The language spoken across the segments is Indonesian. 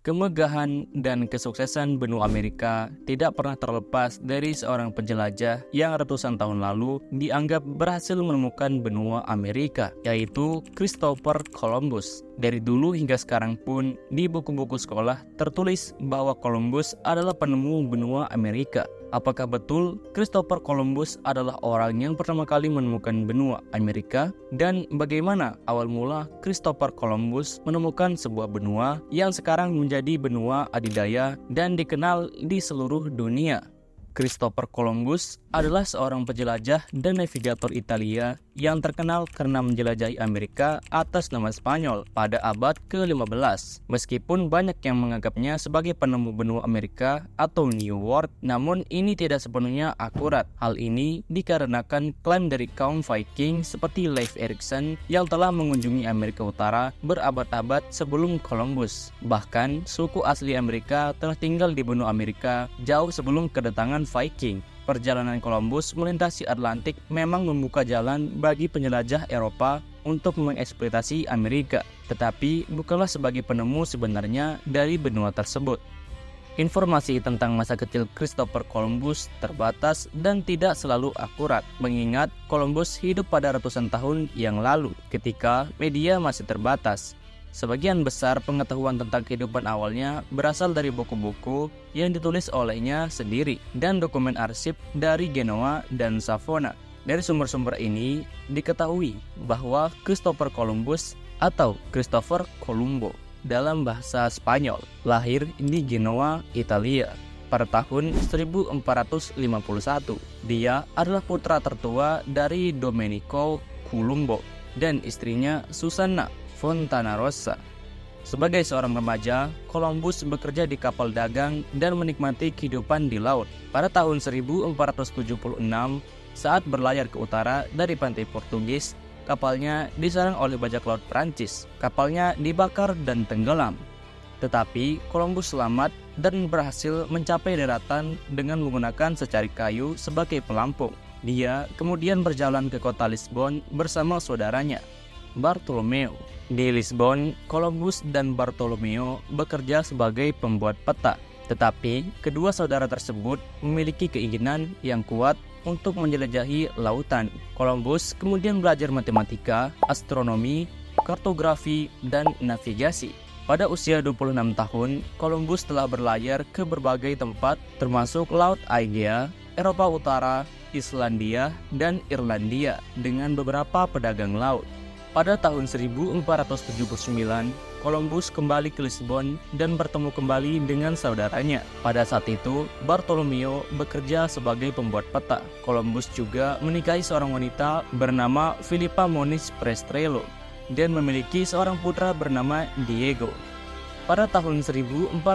Kemegahan dan kesuksesan benua Amerika tidak pernah terlepas dari seorang penjelajah yang ratusan tahun lalu dianggap berhasil menemukan benua Amerika, yaitu Christopher Columbus. Dari dulu hingga sekarang pun, di buku-buku sekolah tertulis bahwa Columbus adalah penemu benua Amerika. Apakah betul Christopher Columbus adalah orang yang pertama kali menemukan benua Amerika? Dan bagaimana awal mula Christopher Columbus menemukan sebuah benua yang sekarang menjadi benua adidaya dan dikenal di seluruh dunia? Christopher Columbus adalah seorang penjelajah dan navigator Italia yang terkenal karena menjelajahi Amerika atas nama Spanyol pada abad ke-15. Meskipun banyak yang menganggapnya sebagai penemu benua Amerika atau New World, namun ini tidak sepenuhnya akurat. Hal ini dikarenakan klaim dari kaum Viking seperti Leif Erikson yang telah mengunjungi Amerika Utara berabad-abad sebelum Columbus. Bahkan, suku asli Amerika telah tinggal di benua Amerika jauh sebelum kedatangan Viking. Perjalanan Columbus melintasi Atlantik memang membuka jalan bagi penjelajah Eropa untuk mengeksploitasi Amerika, tetapi bukanlah sebagai penemu sebenarnya dari benua tersebut. Informasi tentang masa kecil Christopher Columbus terbatas dan tidak selalu akurat, mengingat Columbus hidup pada ratusan tahun yang lalu ketika media masih terbatas. Sebagian besar pengetahuan tentang kehidupan awalnya berasal dari buku-buku yang ditulis olehnya sendiri dan dokumen arsip dari Genoa dan Savona. Dari sumber-sumber ini diketahui bahwa Christopher Columbus atau Christopher Colombo dalam bahasa Spanyol lahir di Genoa, Italia pada tahun 1451. Dia adalah putra tertua dari Domenico Colombo dan istrinya Susanna Fontanarossa. Sebagai seorang remaja, Columbus bekerja di kapal dagang dan menikmati kehidupan di laut. Pada tahun 1476, saat berlayar ke utara dari pantai Portugis, kapalnya diserang oleh bajak laut Prancis. Kapalnya dibakar dan tenggelam. Tetapi Columbus selamat dan berhasil mencapai daratan dengan menggunakan secari kayu sebagai pelampung. Dia kemudian berjalan ke kota Lisbon bersama saudaranya, Bartolomeo. Di Lisbon, Columbus dan Bartolomeo bekerja sebagai pembuat peta. Tetapi, kedua saudara tersebut memiliki keinginan yang kuat untuk menjelajahi lautan. Columbus kemudian belajar matematika, astronomi, kartografi, dan navigasi. Pada usia 26 tahun, Columbus telah berlayar ke berbagai tempat termasuk Laut Aegea, Eropa Utara, Islandia, dan Irlandia dengan beberapa pedagang laut. Pada tahun 1479, Columbus kembali ke Lisbon dan bertemu kembali dengan saudaranya. Pada saat itu, Bartolomeo bekerja sebagai pembuat peta. Columbus juga menikahi seorang wanita bernama Philippa Moniz Prestrello dan memiliki seorang putra bernama Diego. Pada tahun 1482,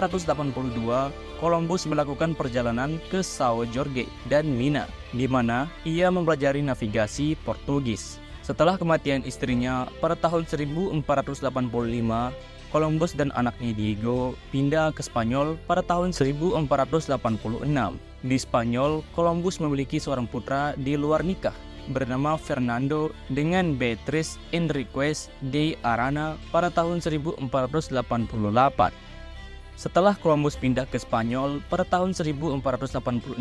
Columbus melakukan perjalanan ke São Jorge dan Mina, di mana ia mempelajari navigasi Portugis. Setelah kematian istrinya pada tahun 1485, Columbus dan anaknya Diego pindah ke Spanyol pada tahun 1486. Di Spanyol, Columbus memiliki seorang putra di luar nikah bernama Fernando dengan Beatriz Enriquez de Arana pada tahun 1488. Setelah Columbus pindah ke Spanyol pada tahun 1486,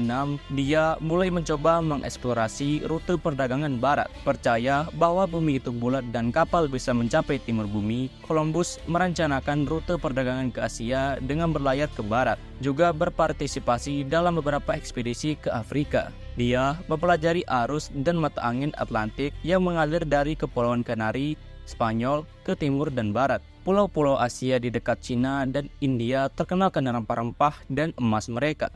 dia mulai mencoba mengeksplorasi rute perdagangan barat. Percaya bahwa bumi itu bulat dan kapal bisa mencapai timur bumi, Columbus merencanakan rute perdagangan ke Asia dengan berlayar ke barat, juga berpartisipasi dalam beberapa ekspedisi ke Afrika. Dia mempelajari arus dan mata angin Atlantik yang mengalir dari Kepulauan Kanari, Spanyol ke timur dan barat. Pulau-pulau Asia di dekat Cina dan India terkenal karena rempah-rempah dan emas mereka.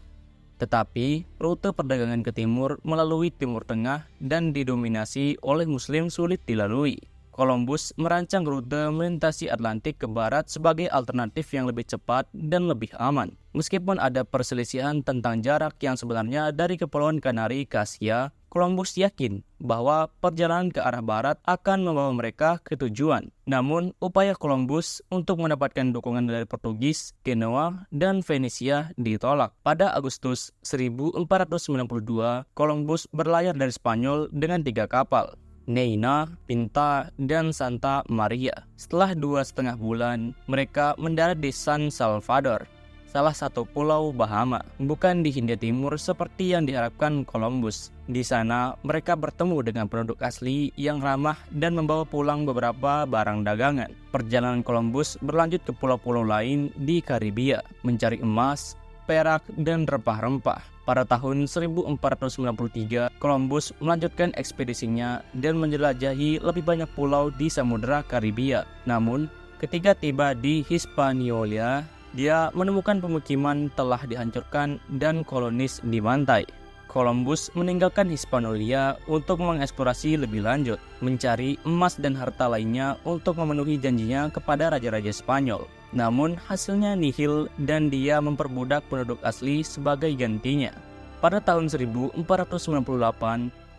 Tetapi, rute perdagangan ke timur melalui Timur Tengah dan didominasi oleh Muslim sulit dilalui. Columbus merancang rute melintasi Atlantik ke barat sebagai alternatif yang lebih cepat dan lebih aman. Meskipun ada perselisihan tentang jarak yang sebenarnya dari Kepulauan Kanari ke Asia, Columbus yakin bahwa perjalanan ke arah barat akan membawa mereka ke tujuan. Namun, upaya Columbus untuk mendapatkan dukungan dari Portugis, Genoa, dan Venesia ditolak. Pada Agustus 1492, Columbus berlayar dari Spanyol dengan 3 kapal. Neina, Pinta, dan Santa Maria. Setelah 2,5 bulan, mereka mendarat di San Salvador, salah satu pulau Bahama, bukan di Hindia Timur seperti yang diharapkan Columbus. Di sana, mereka bertemu dengan penduduk asli yang ramah dan membawa pulang beberapa barang dagangan. Perjalanan Columbus berlanjut ke pulau-pulau lain di Karibia, mencari emas, perak, dan rempah-rempah. Pada tahun 1493, Columbus melanjutkan ekspedisinya dan menjelajahi lebih banyak pulau di Samudra Karibia. Namun, ketika tiba di Hispaniola, dia menemukan pemukiman telah dihancurkan dan kolonis dibantai. Columbus meninggalkan Hispaniola untuk mengeksplorasi lebih lanjut, mencari emas dan harta lainnya untuk memenuhi janjinya kepada raja-raja Spanyol. Namun hasilnya nihil dan dia memperbudak penduduk asli sebagai gantinya. Pada tahun 1498,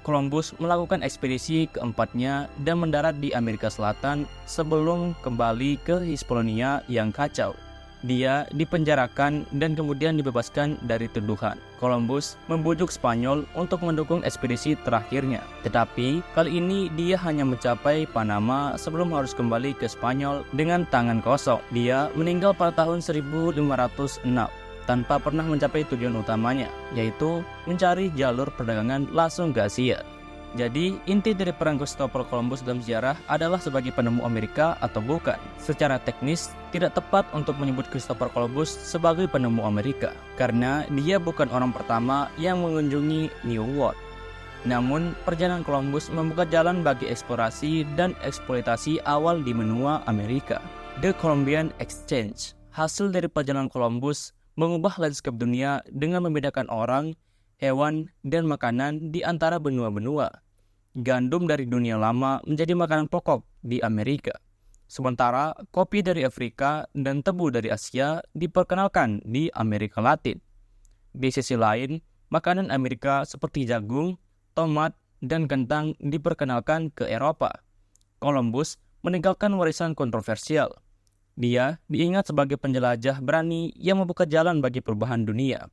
Columbus melakukan ekspedisi keempatnya dan mendarat di Amerika Selatan sebelum kembali ke Hispaniola yang kacau. Dia dipenjarakan dan kemudian dibebaskan dari tuduhan. Columbus membujuk Spanyol untuk mendukung ekspedisi terakhirnya. Tetapi kali ini dia hanya mencapai Panama sebelum harus kembali ke Spanyol dengan tangan kosong. Dia meninggal pada tahun 1506 tanpa pernah mencapai tujuan utamanya, yaitu mencari jalur perdagangan langsung ke Asia. Jadi, inti dari perang Christopher Columbus dalam sejarah adalah sebagai penemu Amerika atau bukan. Secara teknis, tidak tepat untuk menyebut Christopher Columbus sebagai penemu Amerika, karena dia bukan orang pertama yang mengunjungi New World. Namun, perjalanan Columbus membuka jalan bagi eksplorasi dan eksploitasi awal di benua Amerika. The Columbian Exchange. Hasil dari perjalanan Columbus mengubah lanskap dunia dengan membedakan orang, hewan, dan makanan di antara benua-benua. Gandum dari dunia lama menjadi makanan pokok di Amerika. Sementara kopi dari Afrika dan tebu dari Asia diperkenalkan di Amerika Latin. Di sisi lain, makanan Amerika seperti jagung, tomat, dan kentang diperkenalkan ke Eropa. Columbus meninggalkan warisan kontroversial. Dia diingat sebagai penjelajah berani yang membuka jalan bagi perubahan dunia,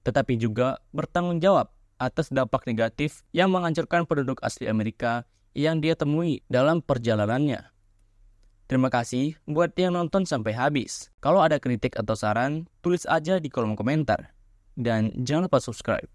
tetapi juga bertanggung jawab atas dampak negatif yang menghancurkan penduduk asli Amerika yang dia temui dalam perjalanannya. Terima kasih buat yang nonton sampai habis. Kalau ada kritik atau saran, tulis aja di kolom komentar. Dan jangan lupa subscribe.